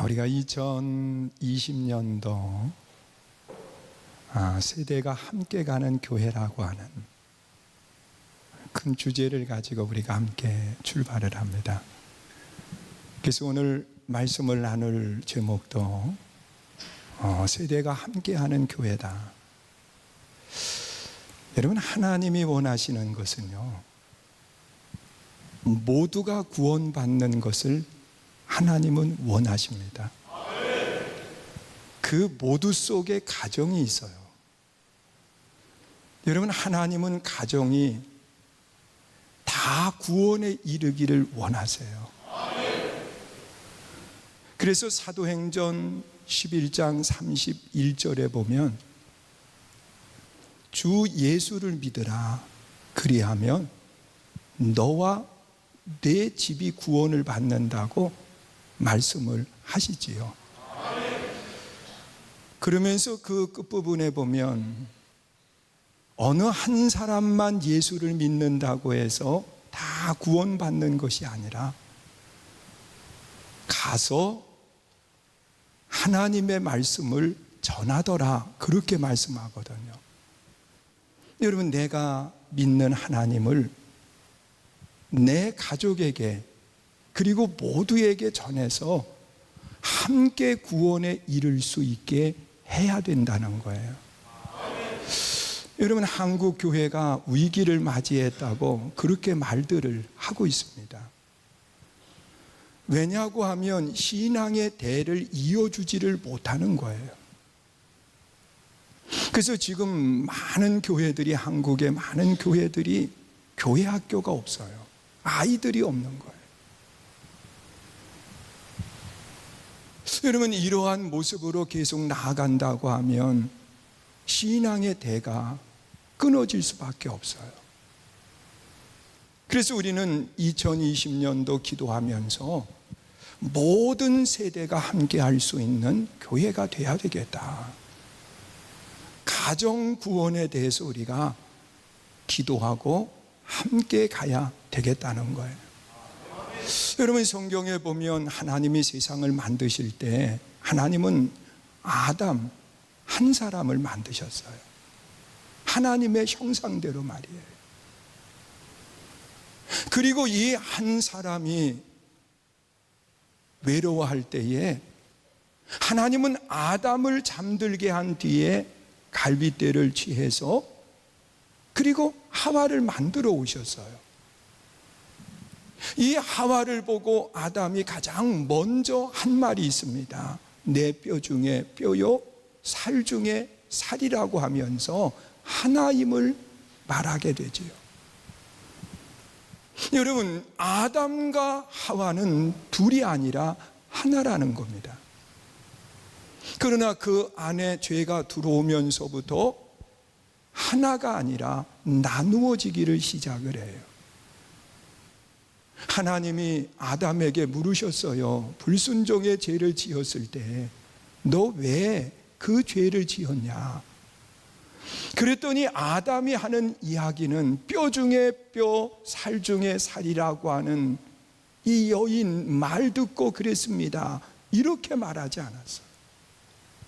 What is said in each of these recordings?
우리가 2020년도 세대가 함께 가는 교회라고 하는 큰 주제를 가지고 우리가 함께 출발을 합니다. 그래서 오늘 말씀을 나눌 제목도 세대가 함께하는 교회다. 여러분, 하나님이 원하시는 것은요, 모두가 구원받는 것을 하나님은 원하십니다. 그 모두 속에 가정이 있어요. 여러분, 하나님은 가정이 다 구원에 이르기를 원하세요. 그래서 사도행전 11장 31절에 보면 주 예수를 믿으라, 그리하면 너와 내 집이 구원을 받는다고 말씀을 하시지요. 그러면서 그 끝부분에 보면 어느 한 사람만 예수를 믿는다고 해서 다 구원받는 것이 아니라 가서 하나님의 말씀을 전하더라, 그렇게 말씀하거든요. 여러분, 내가 믿는 하나님을 내 가족에게 그리고 모두에게 전해서 함께 구원에 이를 수 있게 해야 된다는 거예요. 여러분, 한국 교회가 위기를 맞이했다고 그렇게 말들을 하고 있습니다. 왜냐고 하면 신앙의 대를 이어주지를 못하는 거예요. 그래서 지금 많은 교회들이, 한국의 많은 교회들이 교회 학교가 없어요. 아이들이 없는 거예요. 여러분, 이러한 모습으로 계속 나아간다고 하면 신앙의 대가 끊어질 수밖에 없어요. 그래서 우리는 2020년도 기도하면서 모든 세대가 함께 할 수 있는 교회가 되어야 되겠다. 가정 구원에 대해서 우리가 기도하고 함께 가야 되겠다는 거예요. 여러분, 성경에 보면 하나님이 세상을 만드실 때 하나님은 아담 한 사람을 만드셨어요. 하나님의 형상대로 말이에요. 그리고 이 한 사람이 외로워할 때에 하나님은 아담을 잠들게 한 뒤에 갈빗대를 취해서 그리고 하와를 만들어 오셨어요. 이 하와를 보고 아담이 가장 먼저 한 말이 있습니다. 내 뼈 중에 뼈요, 살 중에 살이라고 하면서 하나임을 말하게 되지요. 여러분, 아담과 하와는 둘이 아니라 하나라는 겁니다. 그러나 그 안에 죄가 들어오면서부터 하나가 아니라 나누어지기를 시작을 해요. 하나님이 아담에게 물으셨어요. 불순종의 죄를 지었을 때 너 왜 그 죄를 지었냐? 그랬더니 아담이 하는 이야기는 뼈 중에 뼈, 살 중에 살이라고 하는 이 여인 말 듣고 그랬습니다. 이렇게 말하지 않았어요.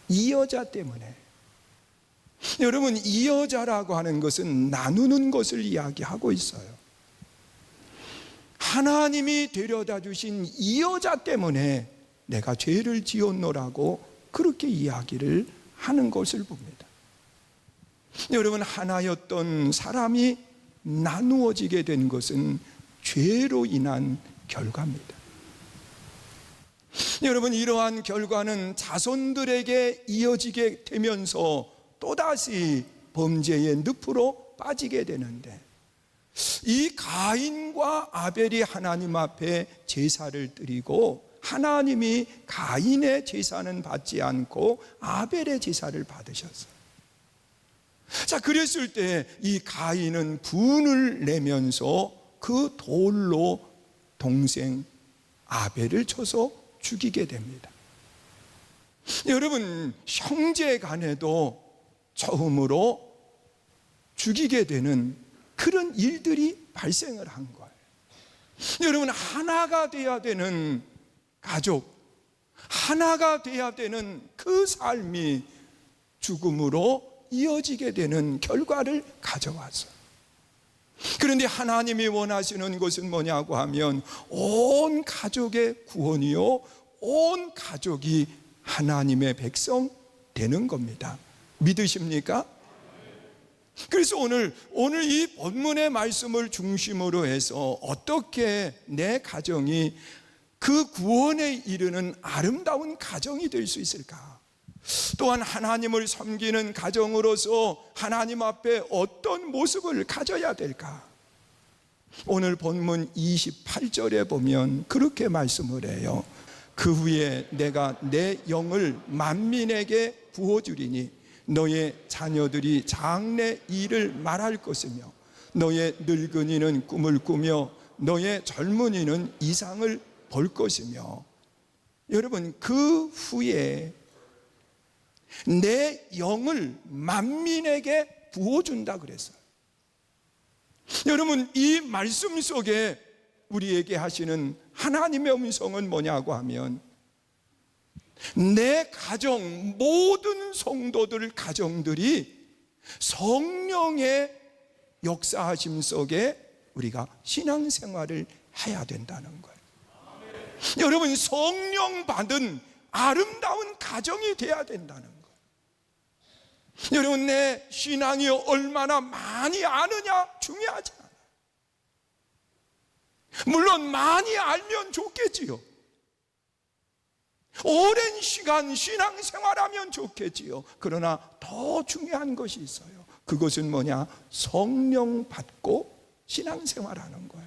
이 여자 때문에. 여러분, 이 여자라고 하는 것은 나누는 것을 이야기하고 있어요. 하나님이 데려다 주신 이 여자 때문에 내가 죄를 지었노라고 그렇게 이야기를 하는 것을 봅니다. 여러분, 하나였던 사람이 나누어지게 된 것은 죄로 인한 결과입니다. 여러분, 이러한 결과는 자손들에게 이어지게 되면서 또다시 범죄의 늪으로 빠지게 되는데, 이 가인과 아벨이 하나님 앞에 제사를 드리고 하나님이 가인의 제사는 받지 않고 아벨의 제사를 받으셨어요. 자, 그랬을 때 이 가인은 분을 내면서 그 돌로 동생 아벨을 쳐서 죽이게 됩니다. 여러분, 형제 간에도 처음으로 죽이게 되는 그런 일들이 발생을 한 거예요. 여러분, 하나가 되어야 되는 가족, 하나가 돼야 되는 그 삶이 죽음으로 이어지게 되는 결과를 가져왔어요. 그런데 하나님이 원하시는 것은 뭐냐고 하면 온 가족의 구원이요, 온 가족이 하나님의 백성 되는 겁니다. 믿으십니까? 그래서 오늘 이 본문의 말씀을 중심으로 해서 어떻게 내 가정이 그 구원에 이르는 아름다운 가정이 될 수 있을까? 또한 하나님을 섬기는 가정으로서 하나님 앞에 어떤 모습을 가져야 될까? 오늘 본문 28절에 보면 그렇게 말씀을 해요. 그 후에 내가 내 영을 만민에게 부어주리니 너의 자녀들이 장래 일을 말할 것이며 너의 늙은이는 꿈을 꾸며 너의 젊은이는 이상을 볼 것이며. 여러분, 그 후에 내 영을 만민에게 부어준다 그랬어요. 여러분, 이 말씀 속에 우리에게 하시는 하나님의 음성은 뭐냐고 하면 내 가정, 모든 성도들 가정들이 성령의 역사하심 속에 우리가 신앙생활을 해야 된다는 거예요. 여러분, 성령 받은 아름다운 가정이 돼야 된다는 거예요. 여러분, 내 신앙이 얼마나 많이 아느냐 중요하지 않아요. 물론 많이 알면 좋겠지요. 오랜 시간 신앙생활하면 좋겠지요. 그러나 더 중요한 것이 있어요. 그것은 뭐냐? 성령 받고 신앙생활하는 거예요.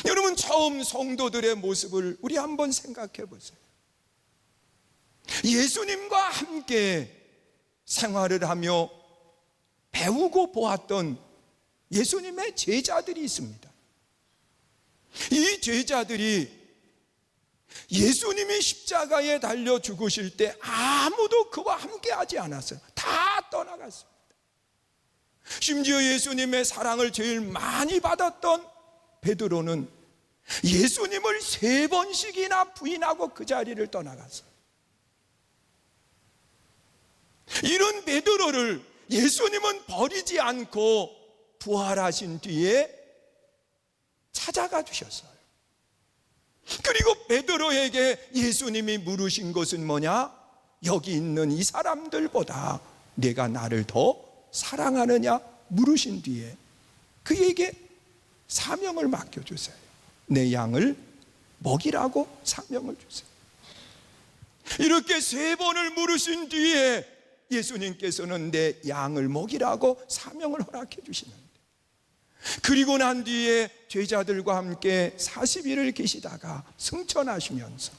여러분, 처음 성도들의 모습을 우리 한번 생각해 보세요. 예수님과 함께 생활을 하며 배우고 보았던 예수님의 제자들이 있습니다. 이 제자들이 예수님이 십자가에 달려 죽으실 때 아무도 그와 함께 하지 않았어요. 다 떠나갔습니다. 심지어 예수님의 사랑을 제일 많이 받았던 베드로는 예수님을 3번씩이나 부인하고 그 자리를 떠나갔어요. 이런 베드로를 예수님은 버리지 않고 부활하신 뒤에 찾아가 주셨어요. 그리고 베드로에게 예수님이 물으신 것은 뭐냐? 여기 있는 이 사람들보다 내가 나를 더 사랑하느냐 물으신 뒤에 그에게 사명을 맡겨주세요. 내 양을 먹이라고 사명을 주세요. 이렇게 3번을 물으신 뒤에 예수님께서는 내 양을 먹이라고 사명을 허락해 주시는데, 그리고 난 뒤에 제자들과 함께 40일을 계시다가 승천하시면서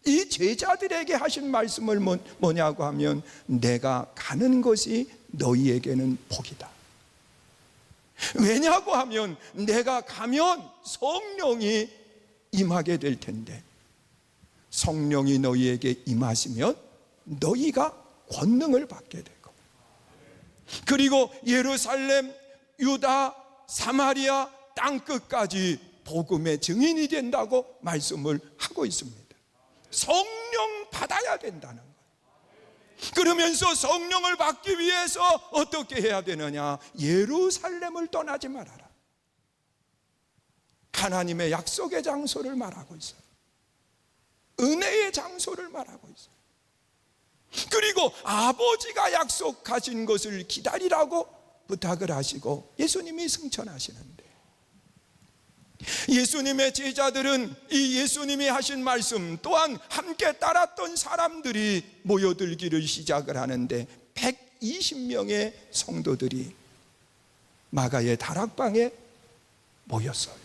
이 제자들에게 하신 말씀을 뭐냐고 하면 내가 가는 것이 너희에게는 복이다. 왜냐고 하면 내가 가면 성령이 임하게 될 텐데, 성령이 너희에게 임하시면 너희가 권능을 받게 되고, 그리고 예루살렘, 유다, 사마리아 땅끝까지 복음의 증인이 된다고 말씀을 하고 있습니다. 성령 받아야 된다는 거예요. 그러면서 성령을 받기 위해서 어떻게 해야 되느냐? 예루살렘을 떠나지 말아라. 하나님의 약속의 장소를 말하고 있어요. 은혜의 장소를 말하고 있어요. 그리고 아버지가 약속하신 것을 기다리라고 부탁을 하시고 예수님이 승천하시는데, 예수님의 제자들은 이 예수님이 하신 말씀 또한 함께 따랐던 사람들이 모여들기를 시작을 하는데 120명의 성도들이 마가의 다락방에 모였어요.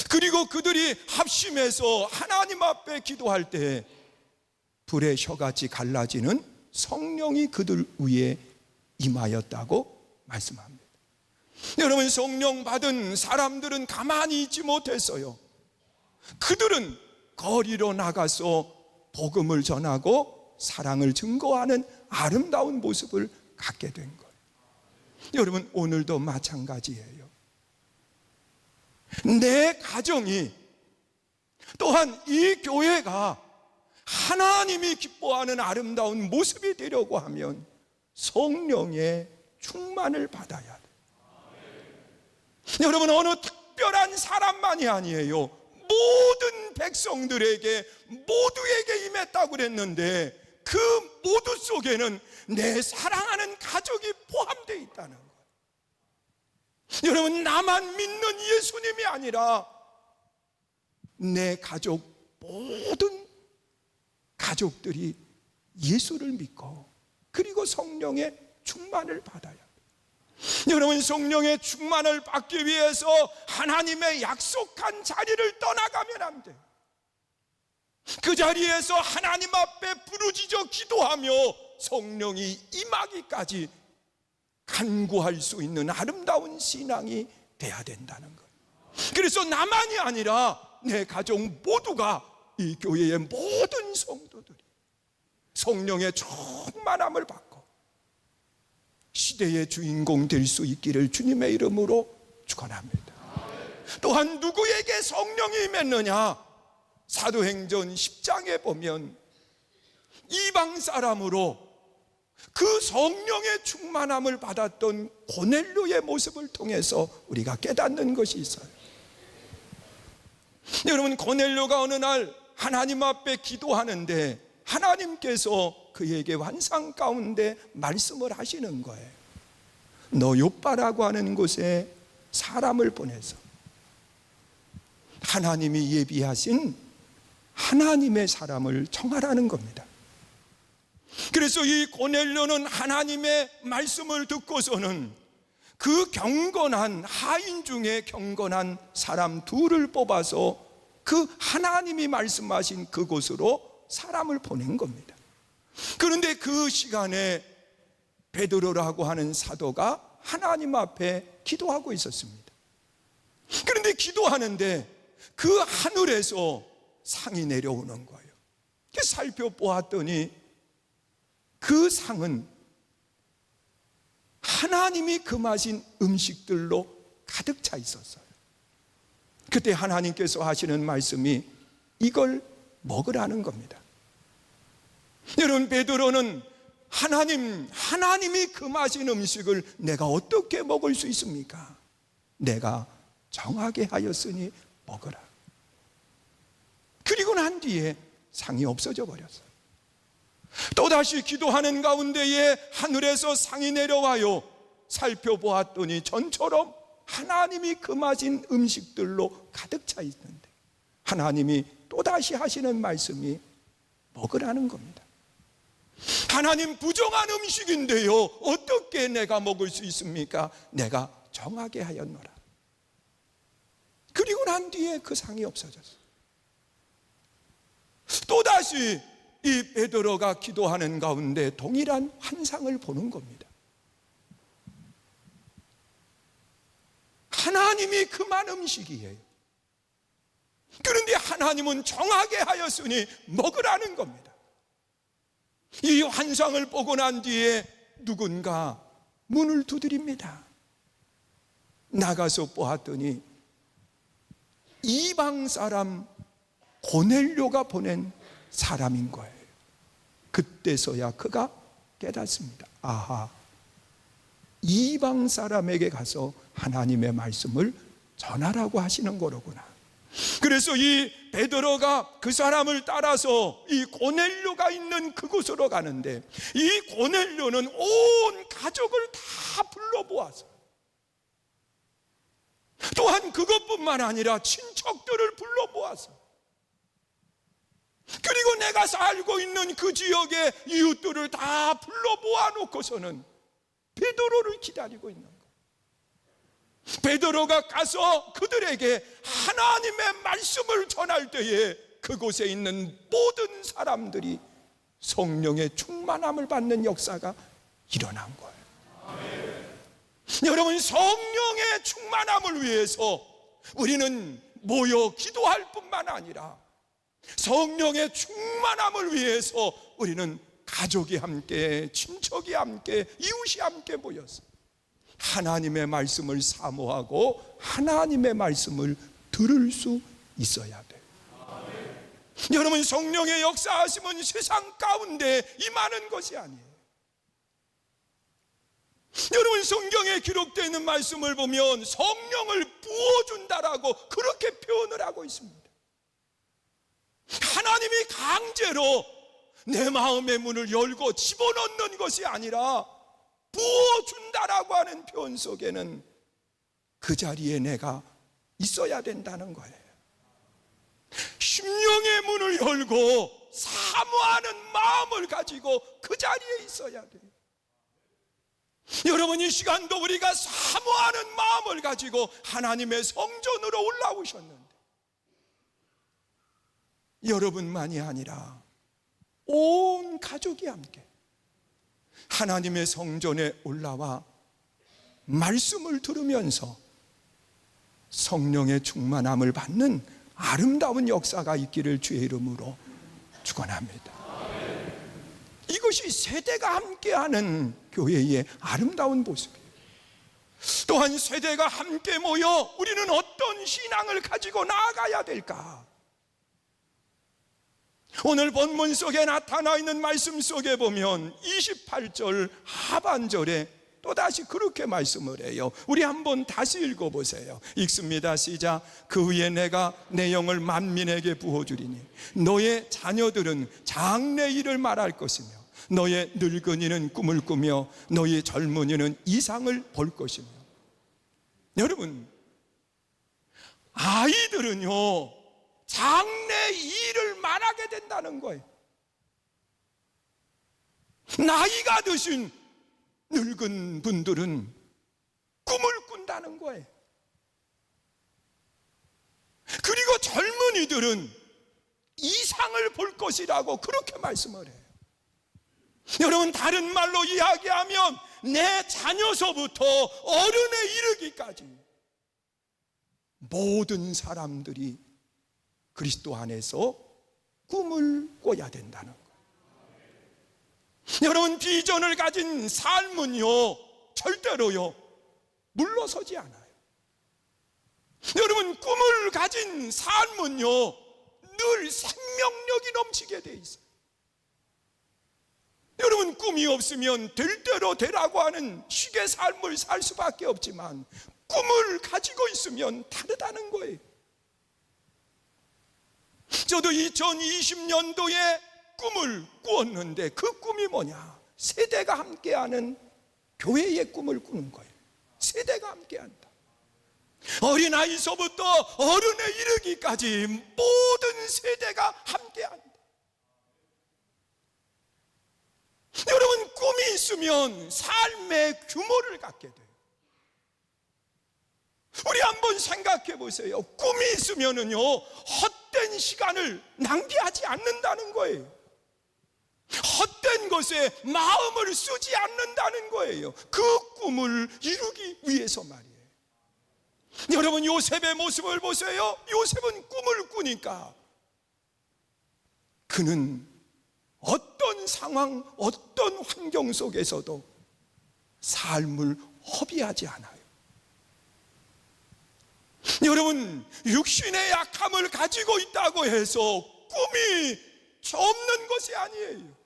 그리고 그들이 합심해서 하나님 앞에 기도할 때 불의 혀같이 갈라지는 성령이 그들 위에 임하였다고 말씀합니다. 여러분, 성령 받은 사람들은 가만히 있지 못했어요. 그들은 거리로 나가서 복음을 전하고 사랑을 증거하는 아름다운 모습을 갖게 된 거예요. 여러분, 오늘도 마찬가지예요. 내 가정이 또한 이 교회가 하나님이 기뻐하는 아름다운 모습이 되려고 하면 성령의 충만을 받아야 돼요. 여러분, 어느 특별한 사람만이 아니에요. 모든 백성들에게, 모두에게 임했다고 그랬는데 그 모두 속에는 내 사랑하는 가족이 포함되어 있다는 거예요. 여러분, 나만 믿는 예수님이 아니라 내 가족, 모든 가족들이 예수를 믿고 그리고 성령의 충만을 받아야 돼요. 여러분, 성령의 충만을 받기 위해서 하나님의 약속한 자리를 떠나가면 안 돼요. 그 자리에서 하나님 앞에 부르짖어 기도하며 성령이 임하기까지 간구할 수 있는 아름다운 신앙이 돼야 된다는 거예요. 그래서 나만이 아니라 내 가족 모두가, 이 교회의 모든 성도들이 성령의 충만함을 받고 시대의 주인공 될 수 있기를 주님의 이름으로 축원합니다. 또한 누구에게 성령이 임했느냐? 사도행전 10장에 보면 이방 사람으로 그 성령의 충만함을 받았던 고넬료의 모습을 통해서 우리가 깨닫는 것이 있어요. 여러분, 고넬료가 어느 날 하나님 앞에 기도하는데 하나님께서 그에게 환상 가운데 말씀을 하시는 거예요. 너 요빠라고 하는 곳에 사람을 보내서 하나님이 예비하신 하나님의 사람을 청하라는 겁니다. 그래서 이 고넬료는 하나님의 말씀을 듣고서는 그 경건한 하인 중에 경건한 사람 둘을 뽑아서 그 하나님이 말씀하신 그곳으로 사람을 보낸 겁니다. 그런데 그 시간에 베드로라고 하는 사도가 하나님 앞에 기도하고 있었습니다. 그런데 기도하는데 그 하늘에서 상이 내려오는 거예요. 살펴보았더니 그 상은 하나님이 금하신 음식들로 가득 차 있었어요. 그때 하나님께서 하시는 말씀이 이걸 먹으라는 겁니다. 여러분, 베드로는 하나님이 금하신 음식을 내가 어떻게 먹을 수 있습니까? 내가 정하게 하였으니 먹으라. 그리고 난 뒤에 상이 없어져 버렸어요. 또다시 기도하는 가운데에 하늘에서 상이 내려와요. 살펴보았더니 전처럼 하나님이 금하신 음식들로 가득 차 있는데 하나님이 또다시 하시는 말씀이 먹으라는 겁니다. 하나님, 부정한 음식인데요, 어떻게 내가 먹을 수 있습니까? 내가 정하게 하였노라. 그리고 난 뒤에 그 상이 없어졌어요. 또다시 이 베드로가 기도하는 가운데 동일한 환상을 보는 겁니다. 하나님이 금한 음식이에요. 그런데 하나님은 정하게 하였으니 먹으라는 겁니다. 이 환상을 보고 난 뒤에 누군가 문을 두드립니다. 나가서 보았더니 이방 사람 고넬료가 보낸 사람인 거예요. 그때서야 그가 깨닫습니다. 아하, 이방 사람에게 가서 하나님의 말씀을 전하라고 하시는 거로구나. 그래서 이 베드로가 그 사람을 따라서 이 고넬료가 있는 그곳으로 가는데 이 고넬료는 온 가족을 다 불러보아서 또한 그것뿐만 아니라 친척들을 불러보아서 그리고 내가 살고 있는 그 지역의 이웃들을 다 불러보아 놓고서는 베드로를 기다리고 있는 거예요. 베드로가 가서 그들에게 하나님의 말씀을 전할 때에 그곳에 있는 모든 사람들이 성령의 충만함을 받는 역사가 일어난 거예요. 여러분, 성령의 충만함을 위해서 우리는 모여 기도할 뿐만 아니라 성령의 충만함을 위해서 우리는 가족이 함께, 친척이 함께, 이웃이 함께 모여서 하나님의 말씀을 사모하고 하나님의 말씀을 들을 수 있어야 돼요. 여러분, 성령의 역사하심은 세상 가운데 임하는 것이 아니에요. 여러분, 성경에 기록되어 있는 말씀을 보면 성령을 부어준다라고 그렇게 표현을 하고 있습니다. 하나님이 강제로 내 마음의 문을 열고 집어넣는 것이 아니라 부어준다라고 하는 표현 속에는 그 자리에 내가 있어야 된다는 거예요. 심령의 문을 열고 사모하는 마음을 가지고 그 자리에 있어야 돼요. 여러분, 이 시간도 우리가 사모하는 마음을 가지고 하나님의 성전으로 올라오셨는데, 여러분만이 아니라 온 가족이 함께 하나님의 성전에 올라와 말씀을 들으면서 성령의 충만함을 받는 아름다운 역사가 있기를 주의 이름으로 축원합니다. 이것이 세대가 함께하는 교회의 아름다운 모습이에요. 또한 세대가 함께 모여 우리는 어떤 신앙을 가지고 나아가야 될까? 오늘 본문 속에 나타나 있는 말씀 속에 보면 28절 하반절에 또다시 그렇게 말씀을 해요. 우리 한번 다시 읽어보세요. 읽습니다. 시작. 그 후에 내가 내 영을 만민에게 부어주리니 너의 자녀들은 장래 일을 말할 것이며 너의 늙은이는 꿈을 꾸며 너의 젊은이는 이상을 볼 것이며. 여러분, 아이들은요 장래 일을 말하게 된다는 거예요. 나이가 드신 늙은 분들은 꿈을 꾼다는 거예요. 그리고 젊은이들은 이상을 볼 것이라고 그렇게 말씀을 해요. 여러분, 다른 말로 이야기하면 내 자녀서부터 어른에 이르기까지 모든 사람들이 그리스도 안에서 꿈을 꿔야 된다는 거예요. 여러분, 비전을 가진 삶은요 절대로요 물러서지 않아요. 여러분, 꿈을 가진 삶은요 늘 생명력이 넘치게 돼 있어요. 여러분, 꿈이 없으면 될 대로 되라고 하는 식의 삶을 살 수밖에 없지만 꿈을 가지고 있으면 다르다는 거예요. 저도 2020년도에 꿈을 꾸었는데 그 꿈이 뭐냐? 세대가 함께하는 교회의 꿈을 꾸는 거예요. 세대가 함께한다. 어린아이서부터 어른에 이르기까지 모든 세대가 함께한다. 여러분, 꿈이 있으면 삶의 규모를 갖게 돼요. 우리 한번 생각해 보세요. 꿈이 있으면은요 헛된 시간을 낭비하지 않는다는 거예요. 헛된 것에 마음을 쓰지 않는다는 거예요. 그 꿈을 이루기 위해서 말이에요. 여러분, 요셉의 모습을 보세요. 요셉은 꿈을 꾸니까 그는 어떤 상황, 어떤 환경 속에서도 삶을 허비하지 않아요. 여러분, 육신의 약함을 가지고 있다고 해서 꿈이 없는 것이 아니에요.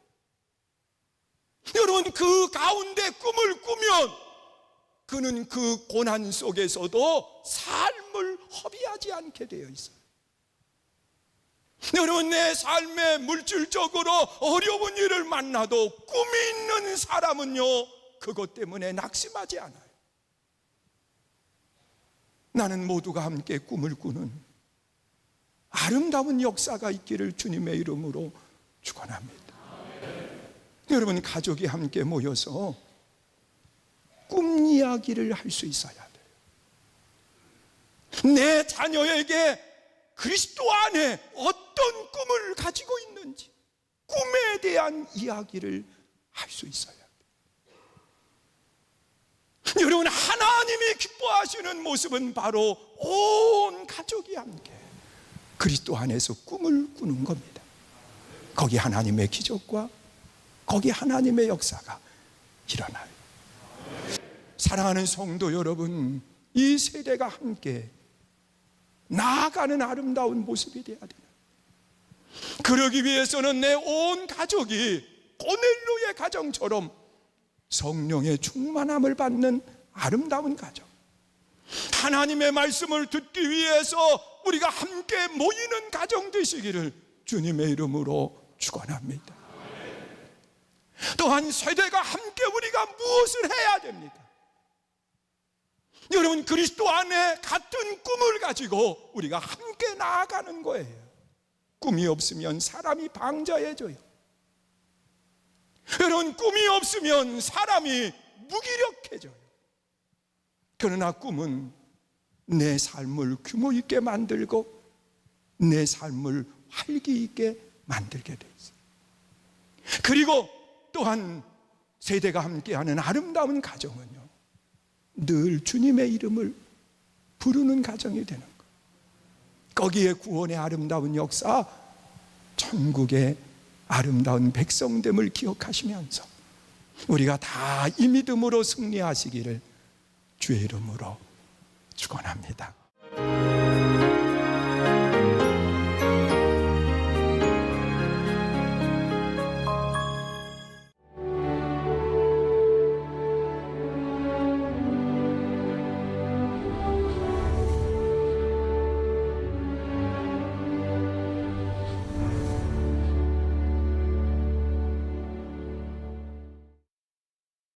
여러분, 그 가운데 꿈을 꾸면 그는 그 고난 속에서도 삶을 허비하지 않게 되어 있어요. 여러분, 내 삶에 물질적으로 어려운 일을 만나도 꿈이 있는 사람은요 그것 때문에 낙심하지 않아요. 나는 모두가 함께 꿈을 꾸는 아름다운 역사가 있기를 주님의 이름으로 축원합니다. 여러분, 가족이 함께 모여서 꿈 이야기를 할 수 있어야 돼요. 내 자녀에게 그리스도 안에 어떤 꿈을 가지고 있는지 꿈에 대한 이야기를 할 수 있어야 돼요. 여러분, 하나님이 기뻐하시는 모습은 바로 온 가족이 함께 그리스도 안에서 꿈을 꾸는 겁니다. 거기 하나님의 기적과 거기 하나님의 역사가 일어나요. 사랑하는 성도 여러분, 이 세대가 함께 나아가는 아름다운 모습이 되어야 돼요. 그러기 위해서는 내 온 가족이 고넬료의 가정처럼 성령의 충만함을 받는 아름다운 가정, 하나님의 말씀을 듣기 위해서 우리가 함께 모이는 가정 되시기를 주님의 이름으로 축원합니다. 또한 세대가 함께 우리가 무엇을 해야 됩니까? 여러분, 그리스도 안에 같은 꿈을 가지고 우리가 함께 나아가는 거예요. 꿈이 없으면 사람이 방자해져요. 여러분, 꿈이 없으면 사람이 무기력해져요. 그러나 꿈은 내 삶을 규모 있게 만들고 내 삶을 활기 있게 만들게 돼 있어요. 그리고 또한 세대가 함께하는 아름다운 가정은요, 늘 주님의 이름을 부르는 가정이 되는 것. 거기에 구원의 아름다운 역사, 천국의 아름다운 백성됨을 기억하시면서 우리가 다 이 믿음으로 승리하시기를 주의 이름으로 축원합니다.